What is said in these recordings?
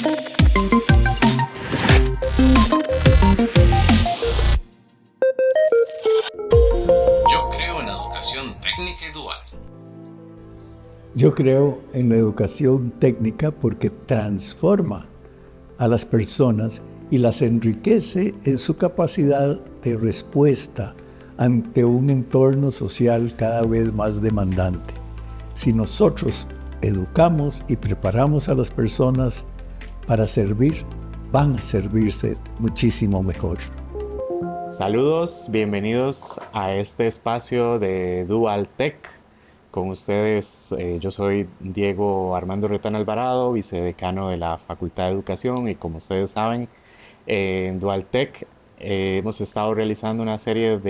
Yo creo en educación técnica y dual. Yo creo en la educación técnica porque transforma a las personas y las enriquece en su capacidad de respuesta ante un entorno social cada vez más demandante. Si nosotros educamos y preparamos a las personas para servir, van a servirse muchísimo mejor. Saludos, bienvenidos a este espacio de Dual Tech. Con ustedes, yo soy Diego Armando Retán Alvarado, vicedecano de la Facultad de Educación, y como ustedes saben, en Dual Tech hemos estado realizando una serie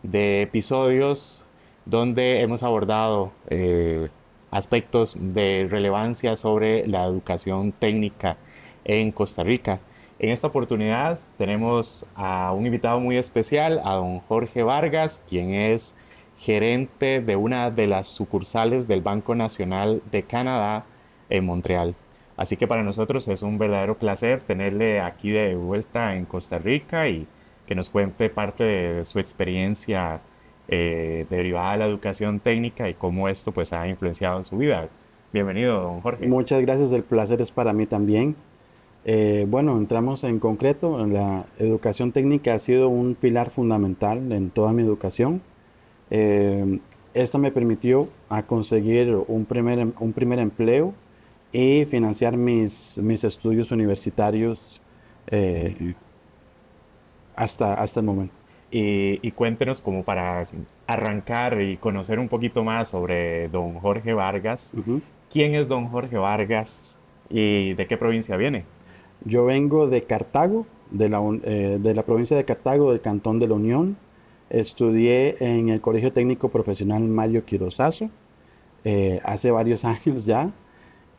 de episodios donde hemos abordado aspectos de relevancia sobre la educación técnica en Costa Rica. En esta oportunidad tenemos a un invitado muy especial, a don Jorge Vargas, quien es gerente de una de las sucursales del Banco Nacional de Canadá en Montreal. Así que para nosotros es un verdadero placer tenerle aquí de vuelta en Costa Rica y que nos cuente parte de su experiencia derivada de la educación técnica y cómo esto pues ha influenciado en su vida. Bienvenido, don Jorge. Muchas gracias, el placer es para mí también. Bueno, entramos en concreto. La educación técnica ha sido un pilar fundamental en toda mi educación. Esta me permitió a conseguir un primer empleo y financiar mis estudios universitarios hasta el momento. Y cuéntenos, como para arrancar y conocer un poquito más sobre don Jorge Vargas. ¿Quién es don Jorge Vargas y de qué provincia viene? Yo vengo de Cartago, de la provincia de Cartago, del Cantón de la Unión. Estudié en el Colegio Técnico Profesional Mario Quirozazo hace varios años ya.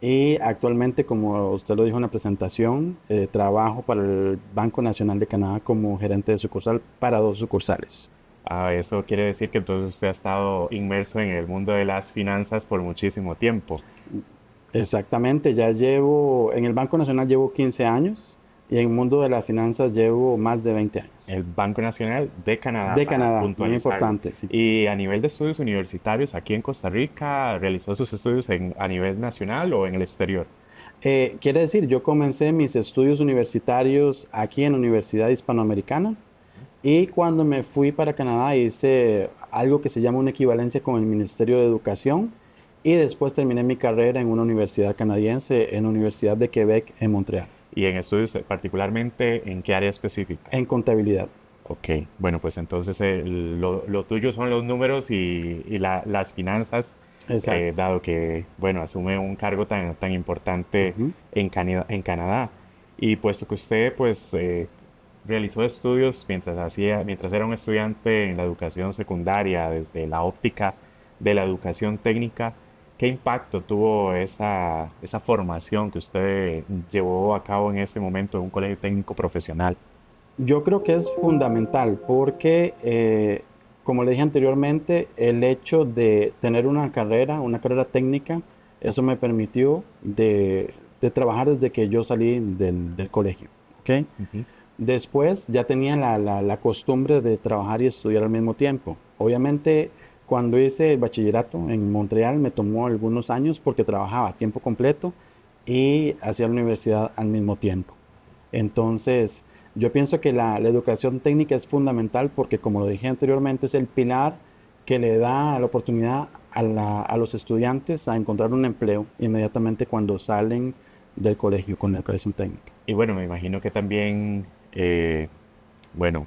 Y actualmente, como usted lo dijo en la presentación, trabajo para el Banco Nacional de Canadá como gerente de sucursal para 2 sucursales. Eso quiere decir que entonces usted ha estado inmerso en el mundo de las finanzas por muchísimo tiempo. Exactamente, en el Banco Nacional llevo 15 años y en el mundo de las finanzas llevo más de 20 años. El Banco Nacional de Canadá. De Canadá, muy importante. Sí. Y a nivel de estudios universitarios, aquí en Costa Rica, ¿realizó sus estudios a nivel nacional o en el exterior? Quiere decir, yo comencé mis estudios universitarios aquí en la Universidad Hispanoamericana y cuando me fui para Canadá hice algo que se llama una equivalencia con el Ministerio de Educación y después terminé mi carrera en una universidad canadiense, en la Universidad de Quebec en Montreal. ¿Y en estudios particularmente en qué área específica? En contabilidad. Ok, bueno, pues entonces lo tuyo son los números y las finanzas, dado que, bueno, asume un cargo tan importante en Canadá. Y puesto que usted, pues, realizó estudios mientras era un estudiante en la educación secundaria, desde la óptica de la educación técnica, ¿qué impacto tuvo esa formación que usted llevó a cabo en ese momento en un colegio técnico profesional? Yo creo que es fundamental porque, como le dije anteriormente, el hecho de tener una carrera técnica, eso me permitió de trabajar desde que yo salí del colegio. ¿Okay? Después ya tenía la costumbre de trabajar y estudiar al mismo tiempo. Obviamente, cuando hice el bachillerato en Montreal me tomó algunos años porque trabajaba a tiempo completo y hacía la universidad al mismo tiempo. Entonces, yo pienso que la educación técnica es fundamental porque, como lo dije anteriormente, es el pilar que le da la oportunidad a los estudiantes a encontrar un empleo inmediatamente cuando salen del colegio con la educación técnica. Y bueno, me imagino que también, bueno,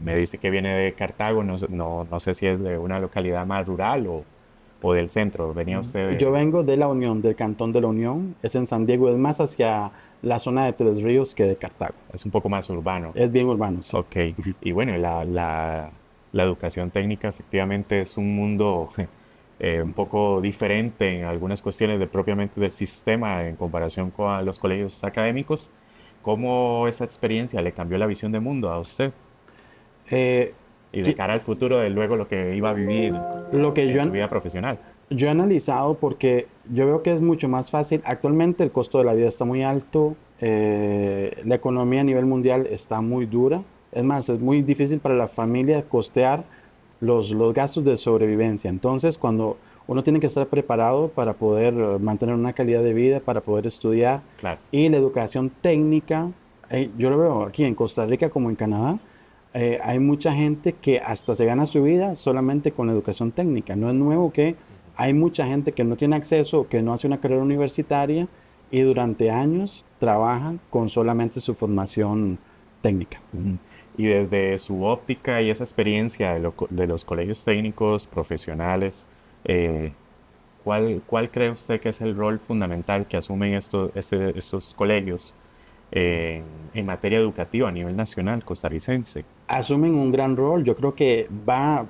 me dice que viene de Cartago, no sé si es de una localidad más rural o del centro. ¿Venía usted Yo vengo de la Unión, del Cantón de la Unión, es en San Diego, es más hacia la zona de Tres Ríos que de Cartago. Es un poco más urbano. Es bien urbano, sí. Ok, y bueno, la educación técnica efectivamente es un mundo un poco diferente en algunas cuestiones propiamente del sistema en comparación con los colegios académicos. ¿Cómo esa experiencia le cambió la visión de mundo a usted? Y de cara al futuro, de luego lo que iba a vivir en su vida profesional. Yo he analizado porque yo veo que es mucho más fácil. Actualmente el costo de la vida está muy alto, la economía a nivel mundial está muy dura. Es más, es muy difícil para la familia costear los gastos de sobrevivencia. Entonces, cuando uno tiene que estar preparado para poder mantener una calidad de vida, para poder estudiar, Claro. y la educación técnica, yo lo veo aquí en Costa Rica como en Canadá, hay mucha gente que hasta se gana su vida solamente con la educación técnica. No es nuevo que hay mucha gente que no tiene acceso, que no hace una carrera universitaria y durante años trabajan con solamente su formación técnica. Ujú. Y desde su óptica y esa experiencia de los colegios técnicos profesionales, eh, ¿cuál cree usted que es el rol fundamental que asumen estos colegios en materia educativa a nivel nacional costarricense? Asumen un gran rol. Yo creo que va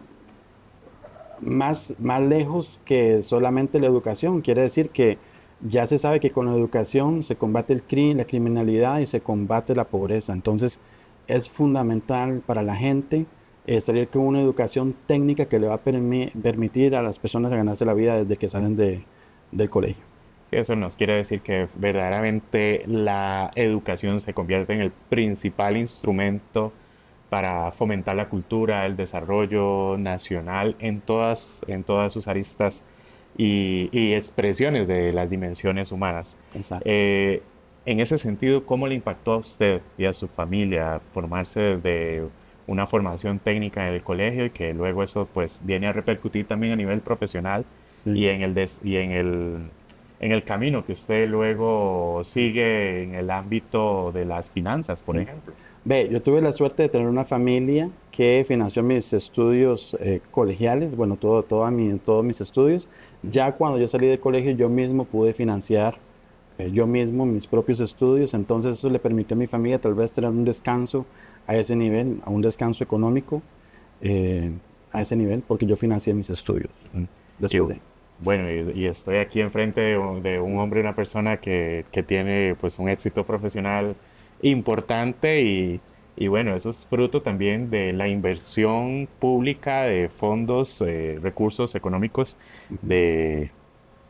más lejos que solamente la educación. Quiere decir que ya se sabe que con la educación se combate la criminalidad y se combate la pobreza. Entonces es fundamental para la gente salir con una educación técnica que le va a permitir a las personas a ganarse la vida desde que salen del colegio. Sí, eso nos quiere decir que verdaderamente la educación se convierte en el principal instrumento para fomentar la cultura, el desarrollo nacional en todas sus aristas y expresiones de las dimensiones humanas. Exacto. En ese sentido, ¿cómo le impactó a usted y a su familia formarse de una formación técnica en el colegio y que luego eso pues viene a repercutir también a nivel profesional Sí. y en el camino que usted luego sigue en el ámbito de las finanzas, por Sí. ejemplo? Ve, yo tuve la suerte de tener una familia que financió mis estudios colegiales, bueno, todos mis estudios. Ya cuando yo salí del colegio, yo mismo pude financiar yo mismo mis propios estudios, entonces eso le permitió a mi familia tal vez tener un descanso a ese nivel, a un descanso económico eh, a ese nivel, porque yo financié mis estudios después de. Bueno, y estoy aquí enfrente de un hombre, una persona que tiene pues un éxito profesional importante y bueno, eso es fruto también de la inversión pública de fondos, recursos económicos de,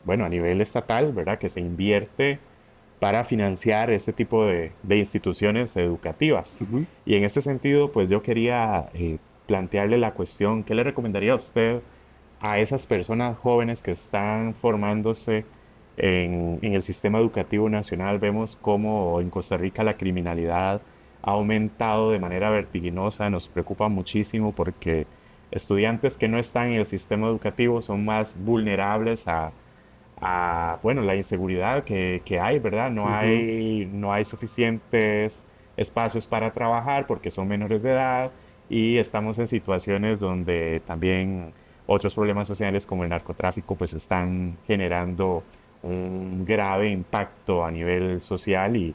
bueno, a nivel estatal, ¿verdad? Que se invierte para financiar este tipo de instituciones educativas. Ujú. Y en este sentido, pues yo quería plantearle la cuestión, ¿qué le recomendaría a usted a esas personas jóvenes que están formándose en el sistema educativo nacional? Vemos cómo en Costa Rica la criminalidad ha aumentado de manera vertiginosa, nos preocupa muchísimo porque estudiantes que no están en el sistema educativo son más vulnerables bueno, la inseguridad que hay, ¿verdad? Ujú. No hay suficientes espacios para trabajar porque son menores de edad y estamos en situaciones donde también otros problemas sociales como el narcotráfico pues están generando un grave impacto a nivel social y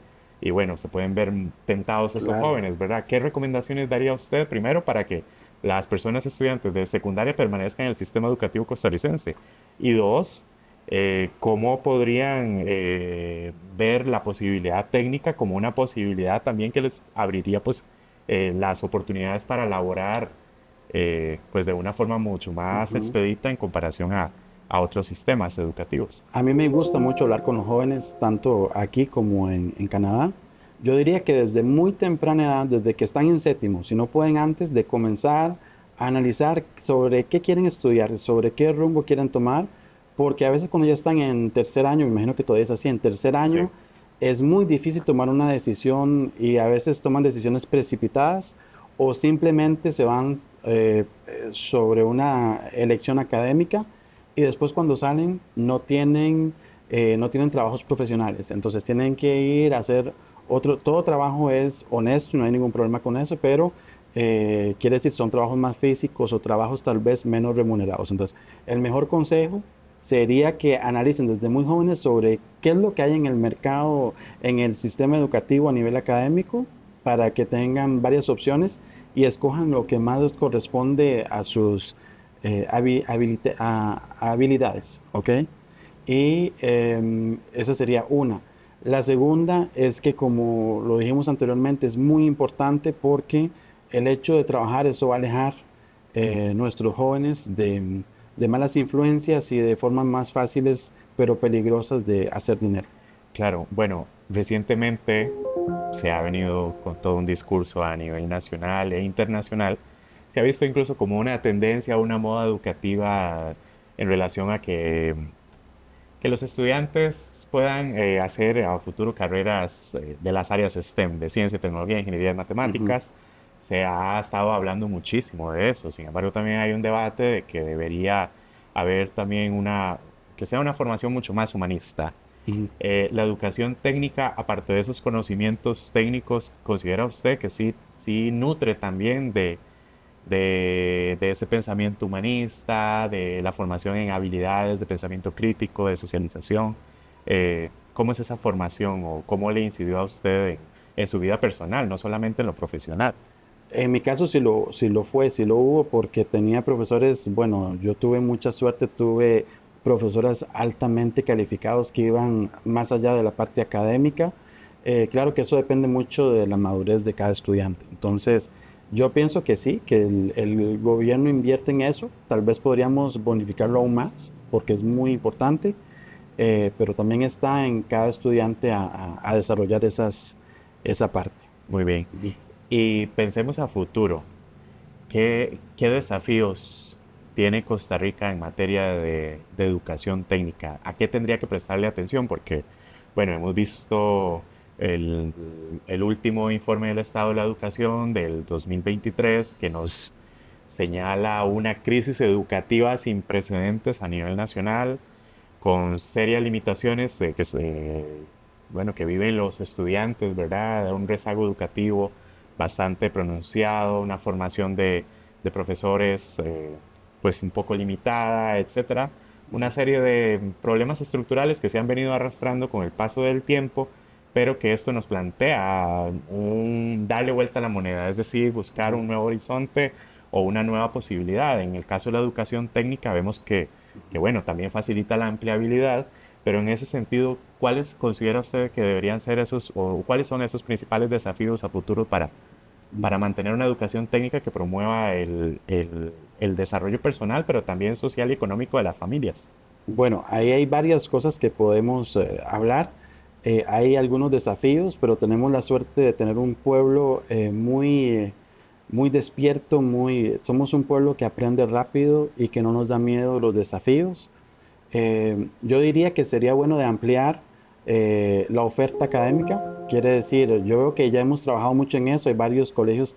bueno, se pueden ver tentados estos Claro. jóvenes, ¿verdad? ¿Qué recomendaciones daría usted primero para que las personas estudiantes de secundaria permanezcan en el sistema educativo costarricense? Y dos, ¿cómo podrían ver la posibilidad técnica como una posibilidad también que les abriría pues las oportunidades para laborar pues de una forma mucho más Ujú. expedita en comparación a otros sistemas educativos? A mí me gusta mucho hablar con los jóvenes, tanto aquí como en Canadá. Yo diría que desde muy temprana edad, desde que están en séptimo, si no pueden antes de comenzar a analizar sobre qué quieren estudiar, sobre qué rumbo quieren tomar, porque a veces cuando ya están en tercer año, me imagino que todavía es así, en tercer Sí, año es muy difícil tomar una decisión y a veces toman decisiones precipitadas o simplemente se van sobre una elección académica y después cuando salen no tienen trabajos profesionales. Entonces tienen que ir a hacer todo trabajo es honesto, no hay ningún problema con eso, pero quiere decir son trabajos más físicos o trabajos tal vez menos remunerados. Entonces el mejor consejo sería que analicen desde muy jóvenes sobre qué es lo que hay en el mercado, en el sistema educativo a nivel académico, para que tengan varias opciones y escojan lo que más les corresponde a sus habilidades, ¿ok? Y esa sería una. La segunda es que, como lo dijimos anteriormente, es muy importante porque el hecho de trabajar, eso va a alejar nuestros jóvenes de malas influencias y de formas más fáciles pero peligrosas de hacer dinero. Claro, bueno, recientemente se ha venido con todo un discurso a nivel nacional e internacional. Se ha visto incluso como una tendencia, una moda educativa en relación a que los estudiantes puedan hacer a futuro carreras de las áreas STEM, de ciencia, tecnología, ingeniería y matemáticas. Se ha estado hablando muchísimo de eso. Sin embargo, también hay un debate de que debería haber también que sea una formación mucho más humanista. La educación técnica, aparte de esos conocimientos técnicos, ¿considera usted que sí nutre también de ese pensamiento humanista, de la formación en habilidades de pensamiento crítico, de socialización? ¿Cómo es esa formación o cómo le incidió a usted en su vida personal, no solamente en lo profesional? En mi caso sí lo hubo porque tenía profesores, bueno, yo tuve mucha suerte, tuve profesoras altamente calificados que iban más allá de la parte académica. Claro que eso depende mucho de la madurez de cada estudiante. Entonces, yo pienso que sí, que el gobierno invierte en eso. Tal vez podríamos bonificarlo aún más porque es muy importante, pero también está en cada estudiante a desarrollar esa parte. Muy bien. Y pensemos a futuro. ¿Qué desafíos tiene Costa Rica en materia de educación técnica? ¿A qué tendría que prestarle atención? Porque, bueno, hemos visto el último informe del Estado de la Educación del 2023 que nos señala una crisis educativa sin precedentes a nivel nacional, con serias limitaciones que viven los estudiantes, ¿verdad? Un rezago educativo bastante pronunciado, una formación de profesores pues un poco limitada, etcétera. Una serie de problemas estructurales que se han venido arrastrando con el paso del tiempo, pero que esto nos plantea darle vuelta a la moneda, es decir, buscar un nuevo horizonte o una nueva posibilidad. En el caso de la educación técnica vemos que bueno, también facilita la empleabilidad, pero en ese sentido, ¿cuáles considera usted que deberían ser esos o cuáles son esos principales desafíos a futuro para mantener una educación técnica que promueva el desarrollo personal, pero también social y económico de las familias? Bueno, ahí hay varias cosas que podemos hablar. Hay algunos desafíos, pero tenemos la suerte de tener un pueblo muy despierto, somos un pueblo que aprende rápido y que no nos da miedo los desafíos. Yo diría que sería bueno de ampliar la oferta académica. Quiere decir, yo veo que ya hemos trabajado mucho en eso. Hay varios colegios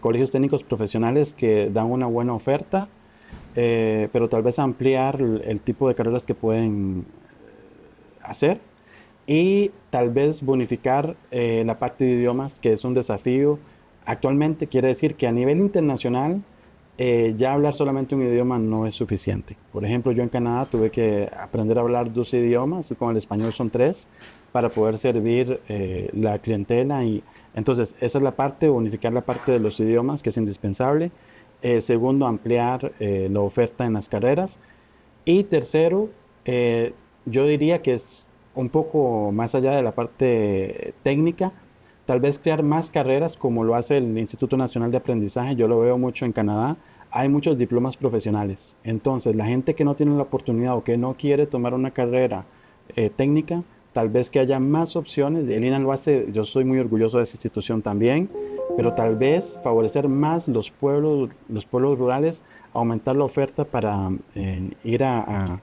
colegios técnicos profesionales que dan una buena oferta, pero tal vez ampliar el tipo de carreras que pueden hacer y tal vez bonificar la parte de idiomas, que es un desafío. Actualmente quiere decir que a nivel internacional ya hablar solamente un idioma no es suficiente. Por ejemplo, yo en Canadá tuve que aprender a hablar 2 idiomas, y con el español son 3, para poder servir la clientela. Y entonces, esa es la parte, bonificar la parte de los idiomas, que es indispensable. Segundo, ampliar la oferta en las carreras. Y tercero, yo diría que es un poco más allá de la parte técnica, tal vez crear más carreras como lo hace el Instituto Nacional de Aprendizaje. Yo lo veo mucho en Canadá. Hay muchos diplomas profesionales. Entonces, la gente que no tiene la oportunidad o que no quiere tomar una carrera técnica, tal vez que haya más opciones. El INA lo hace, yo soy muy orgulloso de esa institución también, pero tal vez favorecer más los pueblos rurales, aumentar la oferta para ir a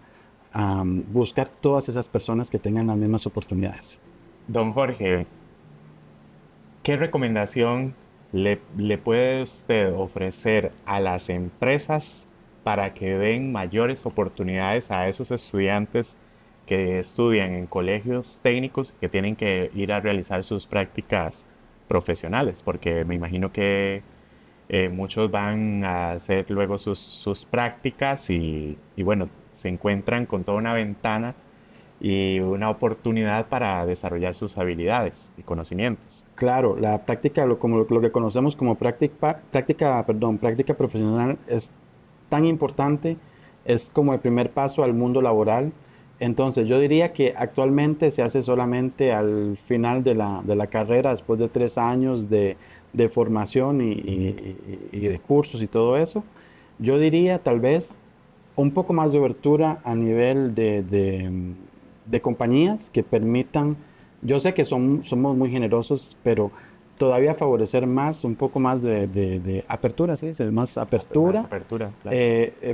buscar todas esas personas que tengan las mismas oportunidades. Don Jorge, ¿qué recomendación le puede usted ofrecer a las empresas para que den mayores oportunidades a esos estudiantes que estudian en colegios técnicos y que tienen que ir a realizar sus prácticas profesionales? Porque me imagino que muchos van a hacer luego sus prácticas y bueno, se encuentran con toda una ventana y una oportunidad para desarrollar sus habilidades y conocimientos. Claro, la práctica, lo que conocemos como práctica profesional es tan importante, es como el primer paso al mundo laboral. Entonces, yo diría que actualmente se hace solamente al final de la carrera, después de 3 años de formación y de cursos y todo eso. Yo diría tal vez un poco más de abertura a nivel de compañías que permitan, yo sé que somos muy generosos, pero todavía favorecer más, un poco más de apertura, ¿sí? Más apertura, Más apertura, claro.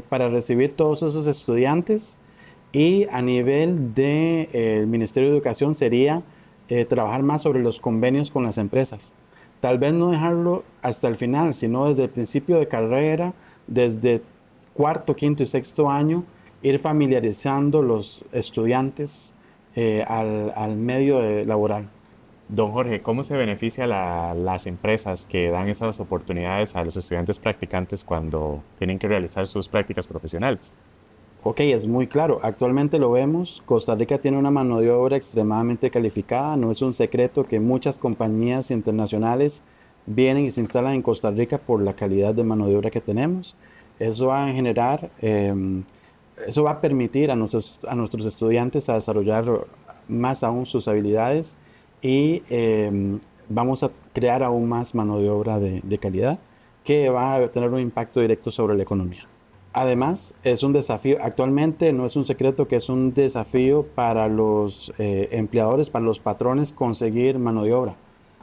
para recibir todos esos estudiantes. Y a nivel del Ministerio de Educación sería trabajar más sobre los convenios con las empresas. Tal vez no dejarlo hasta el final, sino desde el principio de carrera, desde cuarto, quinto y sexto año, ir familiarizando los estudiantes al medio laboral. Don Jorge, ¿cómo se beneficia las empresas que dan esas oportunidades a los estudiantes practicantes cuando tienen que realizar sus prácticas profesionales? Ok, es muy claro. Actualmente lo vemos. Costa Rica tiene una mano de obra extremadamente calificada. No es un secreto que muchas compañías internacionales vienen y se instalan en Costa Rica por la calidad de mano de obra que tenemos. Eso va a generar, eso va a permitir a nuestros estudiantes a desarrollar más aún sus habilidades y vamos a crear aún más mano de obra de calidad que va a tener un impacto directo sobre la economía. Además, es un desafío, actualmente no es un secreto que es un desafío para los empleadores, para los patrones conseguir mano de obra.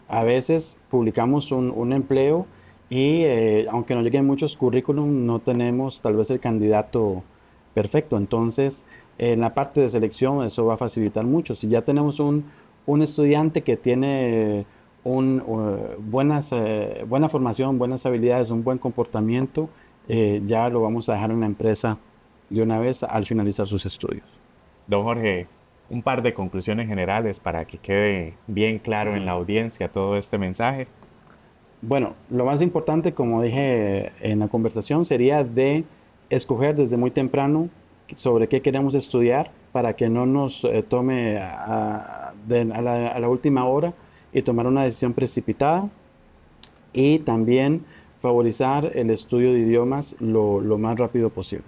A veces publicamos un empleo y aunque nos lleguen muchos currículum, no tenemos tal vez el candidato perfecto. Entonces, en la parte de selección eso va a facilitar mucho. Si ya tenemos un estudiante que tiene buena formación, buenas habilidades, un buen comportamiento, ya lo vamos a dejar en la empresa de una vez al finalizar sus estudios. Don Jorge, un par de conclusiones generales para que quede bien claro en la audiencia todo este mensaje. Bueno, lo más importante, como dije en la conversación, sería de escoger desde muy temprano sobre qué queremos estudiar para que no nos tome a la última hora y tomar una decisión precipitada. Y también favorizar el estudio de idiomas lo más rápido posible.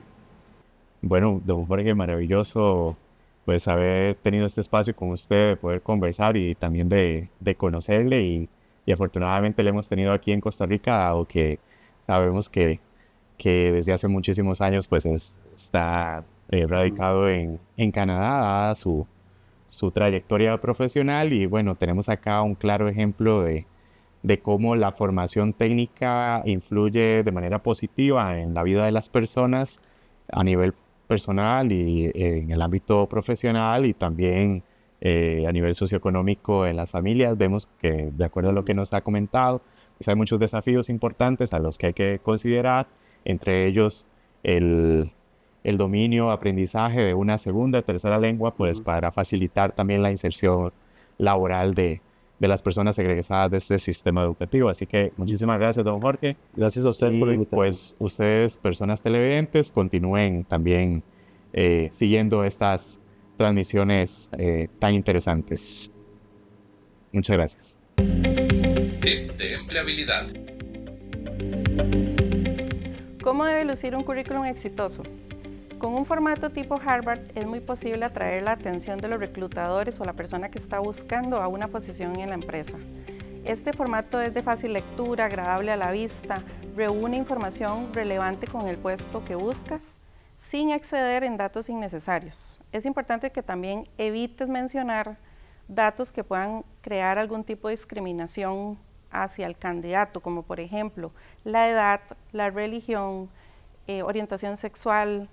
Bueno, don Jorge, maravilloso pues haber tenido este espacio con usted, de poder conversar y también de conocerle y afortunadamente le hemos tenido aquí en Costa Rica, dado que sabemos que desde hace muchísimos años pues está radicado en Canadá, dada su trayectoria profesional y bueno, tenemos acá un claro ejemplo de cómo la formación técnica influye de manera positiva en la vida de las personas a nivel personal y en el ámbito profesional y también a nivel socioeconómico en las familias. Vemos que, de acuerdo a lo que nos ha comentado, pues hay muchos desafíos importantes a los que hay que considerar, entre ellos el dominio, aprendizaje de una segunda, tercera lengua, pues para facilitar también la inserción laboral de las personas egresadas de este sistema educativo. Así que muchísimas gracias, don Jorge. Gracias a ustedes por la invitación. Pues ustedes, personas televidentes, continúen también siguiendo estas transmisiones tan interesantes. Muchas gracias. Tip de empleabilidad. ¿Cómo debe lucir un currículum exitoso? Con un formato tipo Harvard es muy posible atraer la atención de los reclutadores o la persona que está buscando a una posición en la empresa. Este formato es de fácil lectura, agradable a la vista, reúne información relevante con el puesto que buscas, sin exceder en datos innecesarios. Es importante que también evites mencionar datos que puedan crear algún tipo de discriminación hacia el candidato, como por ejemplo la edad, la religión, orientación sexual,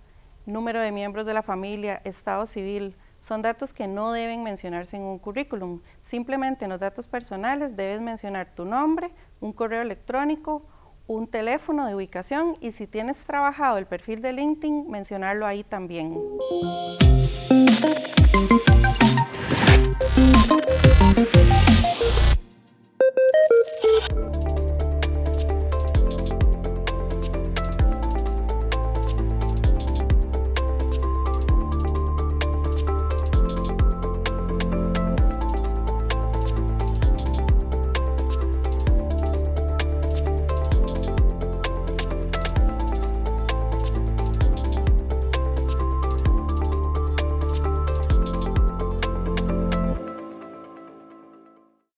número de miembros de la familia, estado civil. Son datos que no deben mencionarse en un currículum. Simplemente en los datos personales debes mencionar tu nombre, un correo electrónico, un teléfono de ubicación y si tienes trabajado el perfil de LinkedIn, mencionarlo ahí también.